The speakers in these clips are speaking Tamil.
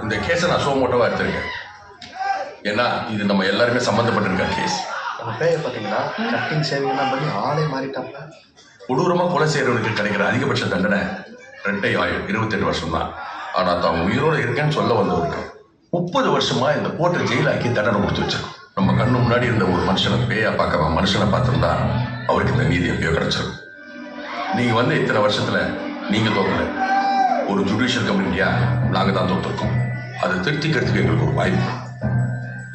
இந்த கேஸை நான் சோமோட்டோவாக எடுத்திருக்கேன். ஏன்னா இது நம்ம எல்லாருமே சம்மந்தப்பட்டிருக்க கேஸ். நம்ம பேரை பார்த்தீங்கன்னா கட்டிங் சேவிங்லாம் பண்ணி ஆளே மாறிட்டாங்க. கொடூரமாக கொலை செய்கிறவனுக்கு கிடைக்கிற அதிகபட்ச தண்டனை 2 ஆயுள் 28 வருஷம் தான். ஆனால் தான் உயிரோடு இருக்கேன்னு சொல்ல வந்தவருக்கு 30 வருஷமா இந்த கோர்ட்டை ஜெயிலாக்கி தண்டனை கொடுத்து வச்சிருக்கோம். நம்ம கண்ணு முன்னாடி இருந்த ஒரு மனுஷனை பேயா பார்க்காம மனுஷனை பார்த்துருந்தா அவருக்கு இந்த நீதி எப்பயோ கிடைச்சிருக்கும். நீங்கள் வந்து இத்தனை வருஷத்தில் நீங்கள் தோக்கல, ஒரு ஜுடிஷியல் கம்யூனிட்டியா நாங்கள் தான் தோற்றுருக்கோம். அதை திருத்திக்கிறதுக்கு எங்களுக்கு ஒரு வாய்ப்பு.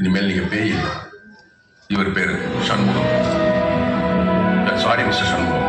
இனிமேல் நீங்கள் பேய் இல்லை. இவர் பேர் சண்முகம். Sorry mister Shanmugam.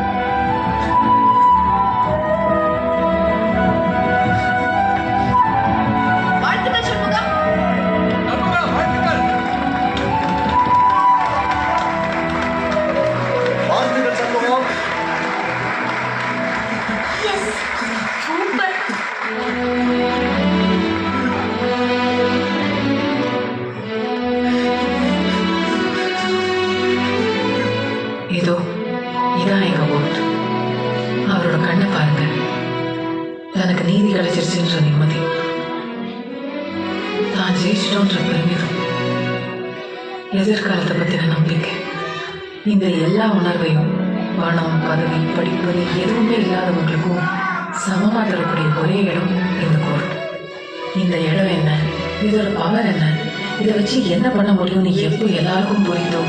இதோ இதான் எங்க ஓட். அவரோட கண்ணை பாருங்க. தனக்கு நீதி கிடைச்சிருச்சுன்ற நிம்மதி, தான் ஜெயிச்சிட்டோன்ற பெருமிதம், எதிர்காலத்தை பத்தின நம்பிக்கை, இந்த எல்லா உணர்வையும் பணம், பதவி, படிப்பு எதுவுமே இல்லாதவங்களுக்கும் சமமா தரக்கூடிய ஒரே இடம் இந்த கோர்ட். இந்த இடம் என்ன, இதோட பவர் என்ன, இதை வச்சு என்ன பண்ண முடியும்னு எப்போ எல்லாருக்கும் புரியுதோ